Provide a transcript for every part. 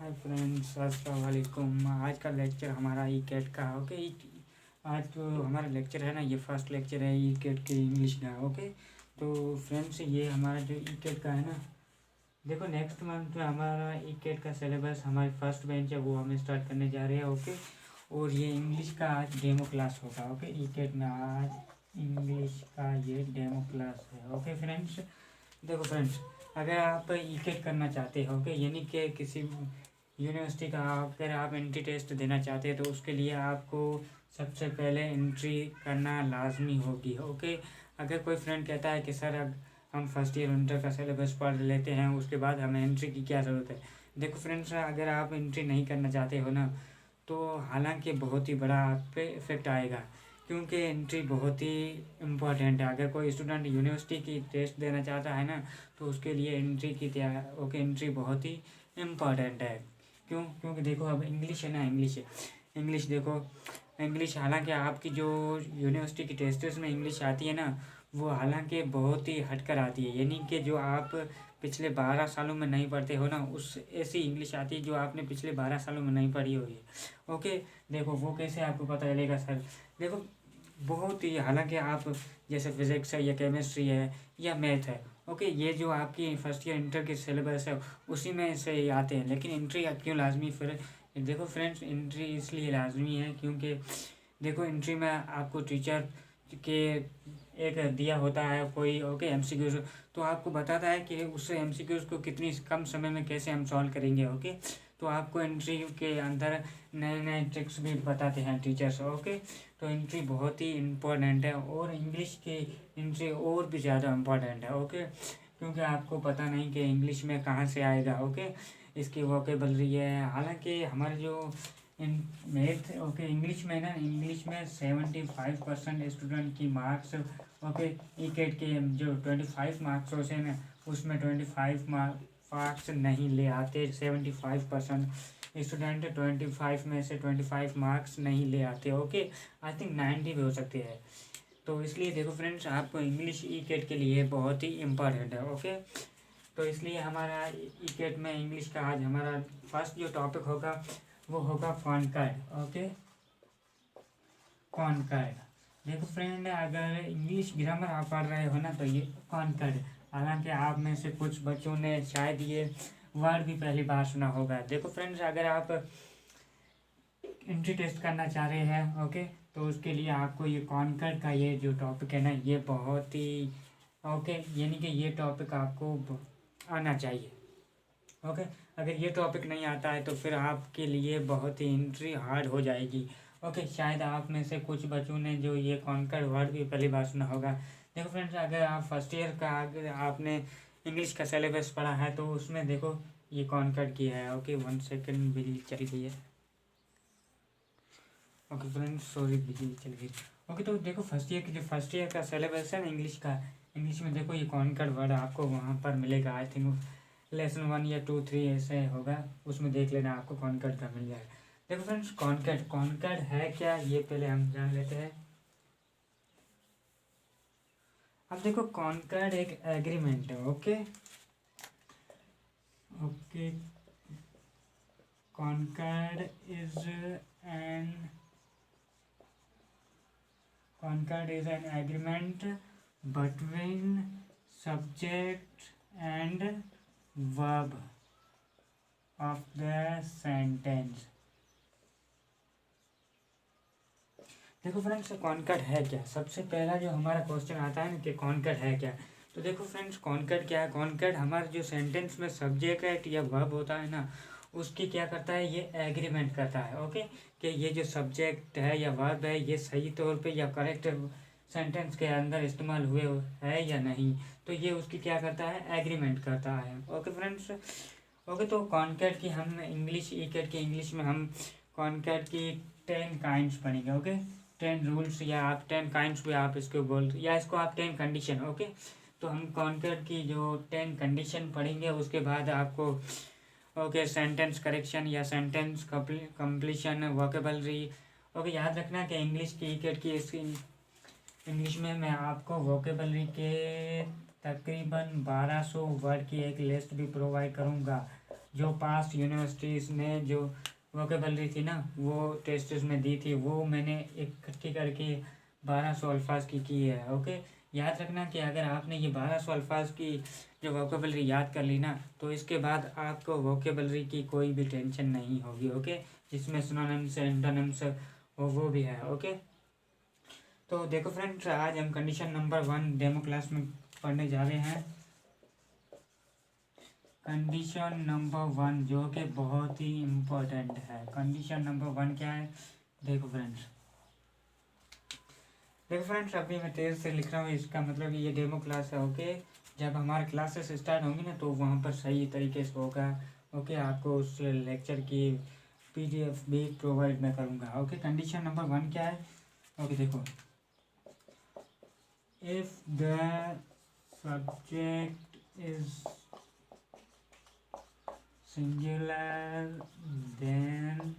Hi friends, अस्सलाम वालेकुम। आज का लेक्चर हमारा ई कैट का है। ओके, आज जो हमारा लेक्चर है ना, ये फर्स्ट लेक्चर है ई कैट के इंग्लिश का। ओके, तो फ्रेंड्स ये हमारा जो ई कैट का है ना, देखो नेक्स्ट मंथ में हमारा ई कैट का सिलेबस हमारी फर्स्ट बेंच है वो हमें स्टार्ट करने जा रहे हैं। ओके, और ये इंग्लिश का आज डेमो क्लास होगा। ओके, ई कैट में आज इंग्लिश का ये डेमो क्लास है। ओके फ्रेंड्स, देखो फ्रेंड्स, अगर आप ई कैट करना चाहते हो, ओके, यानी कि किसी यूनिवर्सिटी का अगर आप एंट्री टेस्ट देना चाहते हैं तो उसके लिए आपको सबसे पहले एंट्री करना लाजमी होगी। ओके, अगर कोई फ्रेंड कहता है कि सर अब हम फर्स्ट ईयर इंटर का सिलेबस पढ़ लेते हैं उसके बाद हमें एंट्री की क्या ज़रूरत है। देखो फ्रेंड्स, अगर आप एंट्री नहीं करना चाहते हो ना, तो हालांकि बहुत ही बड़ा आप पे इफ़ेक्ट आएगा, क्योंकि एंट्री बहुत ही इम्पोर्टेंट है। अगर कोई स्टूडेंट यूनिवर्सिटी की टेस्ट देना चाहता है ना, तो उसके लिए एंट्री की तैयार ओके एंट्री बहुत ही इम्पोर्टेंट है। क्योंकि देखो अब इंग्लिश है ना, इंग्लिश देखो, इंग्लिश हालांकि आपकी जो यूनिवर्सिटी की टेस्ट्स में इंग्लिश आती है ना, वो हालांकि बहुत ही हटकर आती है, यानी कि जो आप पिछले 12 सालों में नहीं पढ़ते हो ना, उस ऐसी इंग्लिश आती है जो आपने पिछले 12 सालों में नहीं पढ़ी हुई है। ओके, देखो वो कैसे आपको पता चलेगा सर। देखो बहुत ही, हालांकि आप जैसे फिजिक्स है या केमिस्ट्री है या मैथ है, ओके, ये जो आपकी फर्स्ट ईयर इंटर के सिलेबस है उसी में से ये आते हैं। लेकिन एंट्री क्यों लाजमी फिर, देखो फ्रेंड्स, एंट्री इसलिए लाजमी है क्योंकि देखो एंट्री में आपको टीचर के एक दिया होता है कोई, ओके, एमसीक्यूज, तो आपको बताता है कि उस एमसीक्यूज को कितनी कम समय में कैसे हम सॉल्व करेंगे। ओके, तो आपको एंट्री के अंदर नए नए ट्रिक्स भी बताते हैं टीचर्स। ओके, तो एंट्री बहुत ही इम्पोर्टेंट है, और इंग्लिश की एंट्री और भी ज़्यादा इम्पोर्टेंट है। ओके, क्योंकि आपको पता नहीं कि इंग्लिश में कहाँ से आएगा। ओके, इसकी वोकेबलरी है। हालांकि हमारे जो इन मैथ, ओके, इंग्लिश में ना, इंग्लिश में 75% स्टूडेंट की मार्क्स, ओके, ई कैट के जो 25 मार्क्स होते हैं ना, उसमें 25 मार्क्स नहीं ले आते। 75% स्टूडेंट 25 में से 25 मार्क्स नहीं ले आते। ओके, आई थिंक 90 भी हो सकते हैं। तो इसलिए देखो फ्रेंड्स, आपको इंग्लिश ई कैट के लिए बहुत ही इम्पोर्टेंट है। ओके, तो इसलिए हमारा ई कैट में इंग्लिश का आज हमारा फर्स्ट जो टॉपिक होगा वो होगा कॉन्कर्ड। ओके, कॉन्कर्ड, देखो फ्रेंड, अगर इंग्लिश ग्रामर आप पढ़ रहे हो ना, तो ये कॉन्कर्ड, हालांकि आप में से कुछ बच्चों ने शायद ये वर्ड भी पहली बार सुना होगा। देखो फ्रेंड्स, अगर आप एंट्री टेस्ट करना चाह रहे हैं, ओके, तो उसके लिए आपको ये कॉन्कर्ड का ये जो टॉपिक है ना, ये बहुत ही ओके, यानी कि ये टॉपिक आपको आना चाहिए। ओके, अगर ये टॉपिक नहीं आता है तो फिर आपके लिए बहुत ही एंट्री हार्ड हो जाएगी। ओके, शायद आप में से कुछ बच्चों ने जो ये कॉन्कर्ड वर्ड भी पहली बार सुना होगा। देखो फ्रेंड्स, अगर आप फर्स्ट ईयर का अगर आपने इंग्लिश का सिलेबस पढ़ा है तो उसमें देखो ये कॉन्कर्ड किया है। ओके, 1 सेकेंड, बिजली चली गई है। ओके फ्रेंड्स, सॉरी, बिजली चली गई। ओके, तो देखो फर्स्ट ईयर का सिलेबस है ना इंग्लिश का, इंग्लिश में देखो ये कॉन्कर्ड वर्ड आपको वहाँ पर मिलेगा। आई थिंक लेसन 1 या 2 3 ऐसे होगा, उसमें देख लेना, आपको कॉन्कर्ड का मिल जाएगा। देखो फ्रेंड्स, कॉन्कर्ड कॉन्कर्ड है क्या, ये पहले हम जान लेते हैं। अब देखो, कॉन्कर्ड एक एग्रीमेंट है। Okay, okay, concord is an Concord is an agreement between subject and verb of the sentence। देखो फ्रेंड्स, कॉन्कर्ड है क्या, सबसे पहला जो हमारा क्वेश्चन आता है ना कि कॉन्कर्ड है क्या, तो देखो फ्रेंड्स, कॉन्कर्ड क्या है। कॉन्कर्ड हमारे जो सेंटेंस में सब्जेक्ट या वर्ब होता है ना, उसकी क्या करता है, ये एग्रीमेंट करता है। ओके, कि ये जो सब्जेक्ट है या वर्ब है ये सही तौर पे या करेक्ट सेंटेंस के अंदर इस्तेमाल हुए है या नहीं, तो ये उसकी क्या करता है, एग्रीमेंट करता है। ओके फ्रेंड्स, ओके, तो कॉन्कर्ड की हम इंग्लिश ई कैट की इंग्लिश में हम कॉन्कर्ड की 10 काइंड्स पढ़ेंगे। ओके, 10 रूल्स, या आप 10 काइंड्स भी आप इसको बोल, या इसको आप 10 कंडीशन। ओके, तो हम कॉन्कर्ड की जो 10 कंडीशन पढ़ेंगे, उसके बाद आपको ओके सेंटेंस करेक्शन या सेंटेंस कंप्लीशन, वोकेबलरी। ओके, याद रखना कि इंग्लिश की ई कैट की इंग्लिश में मैं आपको वोकेबलरी के तकरीबन 1200 वर्ड की एक लिस्ट भी प्रोवाइड करूँगा। जो पास यूनिवर्सिटीज़ में जो वोकेबलरी थी ना, वो टेस्ट में दी थी, वो मैंने इकट्ठी करके 1200 अल्फाज की है। ओके, याद रखना कि अगर आपने ये 1200 अल्फाज की जो वोकेबलरी याद कर ली ना, तो इसके बाद आपको वोकेबलरी की कोई भी टेंशन नहीं होगी। ओके, जिसमें सिनोनिम्स एंटोनिम्स वो भी है। ओके, तो देखो फ्रेंड्स, आज हम कंडीशन नंबर 1 डेमो क्लास में पढ़ने जा रहे हैं। कंडीशन नंबर 1 जो कि बहुत ही इम्पोर्टेंट है। कंडीशन नंबर 1 क्या है? देखो फ्रेंड्स, अभी मैं तेज से लिख रहा हूँ, इसका मतलब ये डेमो क्लास है। ओके, जब हमारे क्लासेस स्टार्ट होंगी ना, तो वहाँ पर सही तरीके से होगा। ओके, आपको उस लेक्चर की PDF भी प्रोवाइड मैं करूँगा। ओके, कंडीशन नंबर 1 क्या है? ओके, देखो, if the subject is singular, then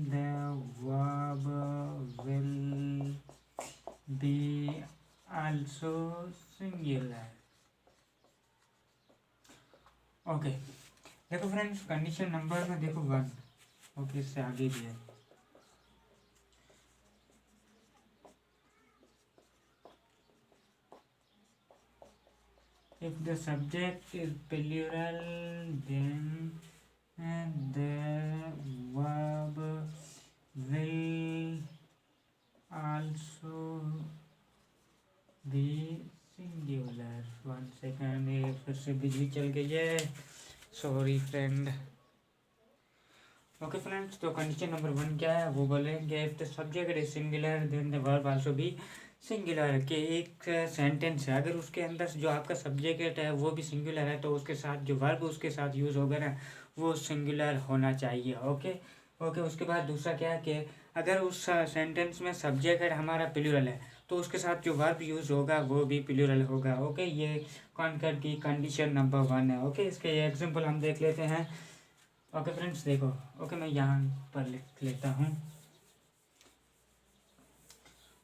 the verb will be also singular. Okay, देखो फ्रेंड्स, कंडीशन नंबर में देखो 1। ओके, इससे आगे भी है। If the subject is plural, then the verb will also be singular. 1 second, ये फिर से बिजली चल गई है, सॉरी फ्रेंड। ओके फ्रेंड्स, तो कंडीशन नंबर 1 क्या है? वो बोलेंगे if the subject is singular then the verb also be singular. के एक सेंटेंस है, अगर उसके अंदर जो आपका सब्जेक्ट है वो भी सिंगुलर है, तो उसके साथ जो वर्ब उसके साथ यूज़ होगा ना, वो सिंगुलर होना चाहिए। ओके ओके, उसके बाद दूसरा क्या है कि अगर उस सेंटेंस में सब्जेक्ट हमारा प्लूरल है, तो उसके साथ जो वर्ब यूज़ होगा वो भी प्लूरल होगा। ओके, ये कॉन्कर की कंडीशन नंबर 1 है। ओके, इसके एग्जाम्पल हम देख लेते हैं। ओके फ्रेंड्स, देखो, ओके मैं यहाँ पर लिख लेता हूँ।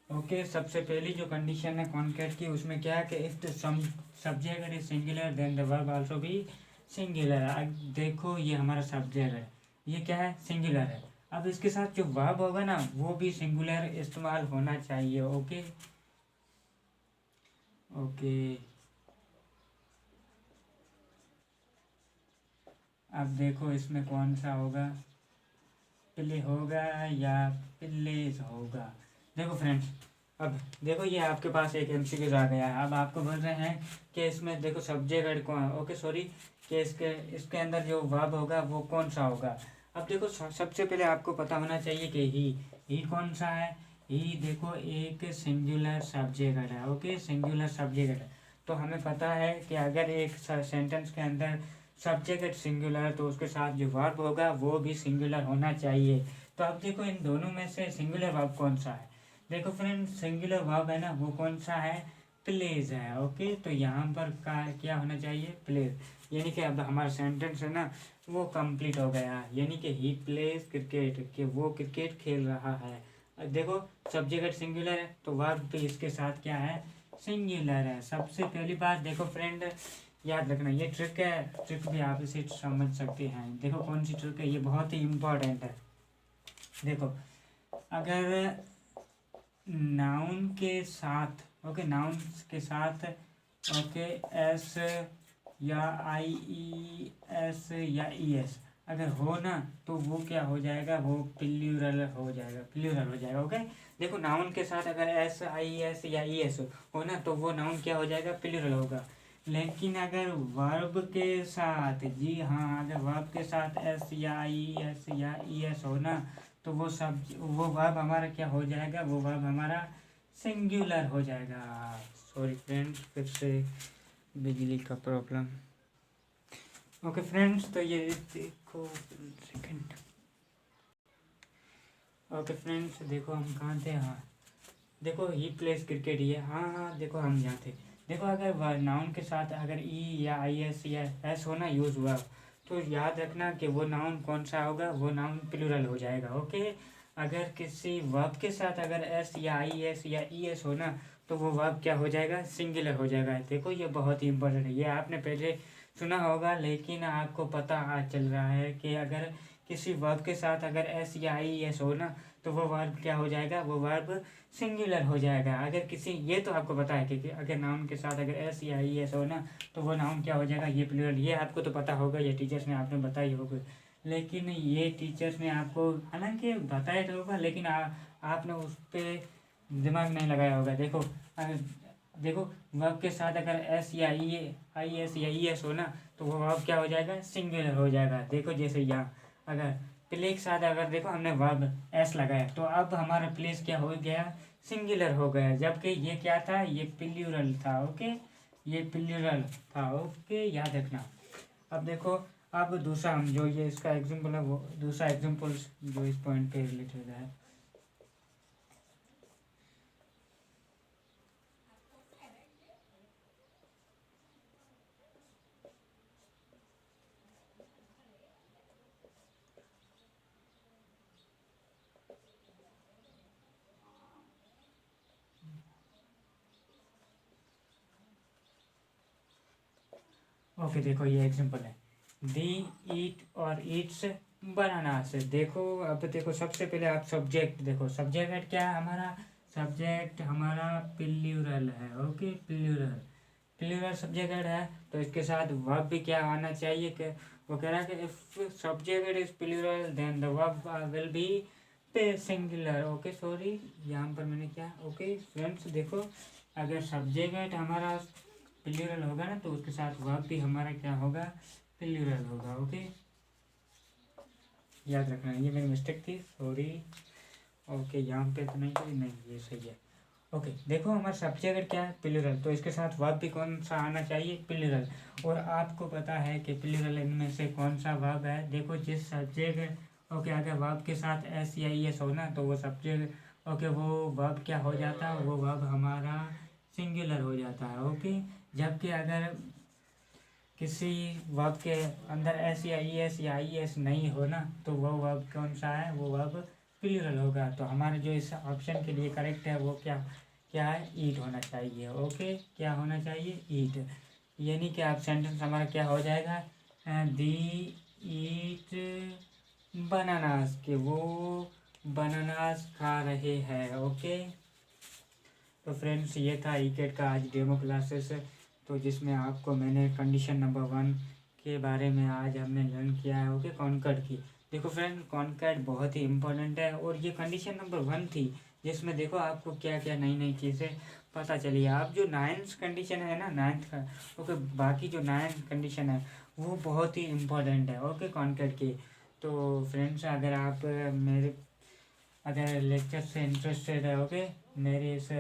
ओके, सबसे पहली जो कंडीशन है कॉन्कैट की, उसमें क्या है कि if the subject is singular then the verb also be singular. देखो, ये हमारा सब्जेक्ट है, ये क्या है? सिंगुलर है। अब इसके साथ जो वर्ब होगा ना, वो भी सिंगुलर इस्तेमाल होना चाहिए। ओके ओके, अब देखो इसमें कौन सा होगा, प्ले होगा या प्लेस होगा। देखो फ्रेंड्स, अब देखो, ये आपके पास एक MCQ आ गया है। अब आपको बोल रहे हैं कि इसमें देखो सब्जेक्ट कौन, ओके सॉरी, कि इसके अंदर जो वर्ब होगा वो कौन सा होगा। अब देखो, सबसे पहले आपको पता होना चाहिए कि ही कौन सा है। ही देखो एक सिंगुलर सब्जेक्ट है। ओके, सिंगुलर सब्जेक्ट है, तो हमें पता है कि अगर एक सेंटेंस के अंदर सब्जेक्ट सिंगुलर है, तो उसके साथ जो वर्ब होगा वो भी सिंगुलर होना चाहिए। तो अब देखो, इन दोनों में से सिंगुलर वर्ब कौन सा है? देखो फ्रेंड, सिंगुलर वर्ब है ना, वो कौन सा है? प्लेज है। ओके, तो यहाँ पर क्या होना चाहिए? प्लेज। यानी कि अब हमारा सेंटेंस है ना, वो कंप्लीट हो गया। यानी कि ही प्लेज क्रिकेट, कि वो क्रिकेट खेल रहा है। अब देखो, सब्जेक्ट सिंगुलर है, तो वर्ब भी इसके साथ क्या है? सिंगुलर है। सबसे पहली बात देखो फ्रेंड, याद रखना, ये ट्रिक है, ट्रिक भी आप इसे समझ सकते हैं। देखो कौन सी ट्रिक है, ये बहुत ही इम्पोर्टेंट है। देखो, अगर नाउन के साथ, ओके, नाउन के साथ, ओके, एस या IES या ES अगर हो ना, तो वो क्या हो जाएगा? वो प्लूरल हो जाएगा, प्लूरल हो जाएगा। ओके, देखो, नाउन के साथ अगर SIES या ES हो ना, तो वो नाउन क्या हो जाएगा? प्लूरल होगा। लेकिन अगर वर्ब के साथ, जी हाँ, अगर वर्ब के साथ S या IES या ES हो ना, तो वो वर्ब हमारा क्या हो जाएगा? वो वर्ब हमारा सिंगुलर हो जाएगा। सॉरी फ्रेंड्स, फिर से बिजली का प्रॉब्लम। ओके फ्रेंड्स, तो ये देखो, सेकंड। ओके फ्रेंड्स, देखो हम कहाँ थे? हाँ, देखो, ही प्लेस क्रिकेट, ये हाँ, देखो हम यहाँ थे। देखो, अगर नाउन के साथ अगर E या IS या S होना यूज़ हुआ, तो याद रखना कि वो नाउन कौन सा होगा? वो नाउन प्लूरल हो जाएगा। ओके, अगर किसी वर्ब के साथ अगर S या IS या ES हो ना, तो वो वर्ब क्या हो जाएगा? सिंगुलर हो जाएगा। देखो, ये बहुत ही इंपॉर्टेंट है, ये आपने पहले सुना होगा, लेकिन आपको पता आज चल रहा है कि अगर किसी वर्ब के साथ अगर एस या आई एस हो ना, तो वो वर्ब क्या हो जाएगा, वो वर्ब सिंगुलर हो जाएगा। अगर किसी, ये तो आपको पता है कि अगर नाउन के साथ अगर एस या आई एस हो ना, तो वो नाउन क्या हो जाएगा, ये प्लूरल। ये आपको तो पता होगा, ये टीचर्स ने आपने बताई होगी, लेकिन ये टीचर्स ने आपको हालांकि बताया तो होगा, लेकिन आपने उस पर दिमाग नहीं लगाया होगा। देखो देखो वर्ब के साथ अगर एस या आई एस या ई एस हो ना, तो वो वर्ब क्या हो जाएगा, सिंगुलर हो जाएगा। देखो जैसे यहाँ अगर प्ले के साथ अगर देखो हमने वर्ब एस लगाया, तो अब हमारा प्लेस क्या हो गया, सिंगुलर हो गया, जबकि ये क्या था, ये प्लूरल था। ओके, ये प्लूरल था। ओके, याद रखना। अब देखो, अब दूसरा हम जो ये इसका एग्जाम्पल है, वो दूसरा एग्जाम्पल जो इस पॉइंट पे रिलेटेड है। ओके, देखो ये एग्जांपल है, दी ईट और ईट्स बनानास। देखो अब देखो, सबसे पहले आप सब्जेक्ट देखो, सब्जेक्ट क्या है हमारा, सब्जेक्ट हमारा प्लूरल है। ओके, प्लूरल, प्लूरल सब्जेक्ट है, तो इसके साथ वर्ब भी क्या आना चाहिए, कि वो कह रहा है कि if subject is plural then the verb will be पे सिंगुलर। ओके, सॉरी यहाँ पर मैंने क्या, ओके फ्रेंड्स देखो, अगर सब्जेक्ट हमारा प्लूरल होगा ना, तो उसके साथ वर्ब भी हमारा क्या होगा, प्लूरल होगा। ओके, याद रखना, ये मेरी मिस्टेक थी, सॉरी। ओके, यहाँ पे तो नहीं कोई, नहीं ये सही है। ओके, देखो हमारा सब्जेक्ट क्या है, प्लूरल, तो इसके साथ वर्ब भी कौन सा आना चाहिए, प्लूरल। और आपको पता है कि प्लूरल इनमें से कौन सा वर्ब है। देखो जिस सब्जेक्ट, ओके, अगर वर्ब के साथ एस या ई एस हो ना, तो वो सब्जेक्ट, ओके, वो वर्ब क्या हो जाता है, वो वर्ब हमारा सिंगुलर हो जाता है। ओके, जबकि अगर किसी वर्ब के अंदर एस या ई एस या आई एस नहीं हो ना, तो वो वर्ब कौन सा है, वो वर्ब प्लूरल होगा। तो हमारे जो इस ऑप्शन के लिए करेक्ट है, वो क्या क्या है, ईट होना चाहिए। ओके, क्या होना चाहिए, ईट। यानी कि आप सेंटेंस हमारा क्या हो जाएगा, दी ईट बनानास, के वो बनानास खा रहे हैं। ओके, तो फ्रेंड्स ये था ईकेट का आज डेमो क्लासेस, तो जिसमें आपको मैंने कंडीशन नंबर 1 के बारे में आज हमने लर्न किया है। ओके, कॉन्कर्ड की। देखो फ्रेंड, कॉन्कर्ड बहुत ही इम्पोर्टेंट है, और ये कंडीशन नंबर 1 थी, जिसमें देखो आपको क्या क्या नई नई चीज़ें पता चली है। अब जो 9th कंडीशन है ना, 9th का, ओके, बाकी जो 9th कंडीशन है वो बहुत ही इम्पोर्टेंट है। ओके, कॉन्कर्ड की। तो फ्रेंड्स, अगर आप मेरे अगर लेक्चर से इंटरेस्टेड है, ओके, मेरे इस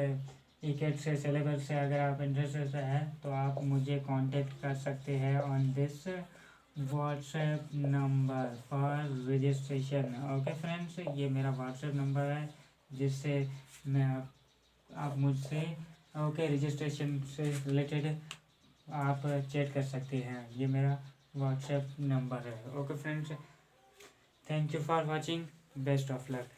ईकेट से सिलेबस से अगर आप इंटरेस्टेड है, तो आप मुझे कांटेक्ट कर सकते हैं on this WhatsApp number for registration. Okay friends, ये मेरा व्हाट्सएप नंबर है, जिससे मैं आप मुझसे, ओके, रजिस्ट्रेशन से रिलेटेड आप चैट कर सकते हैं। ये मेरा व्हाट्सएप नंबर है। Okay friends, thank you for watching, best of luck.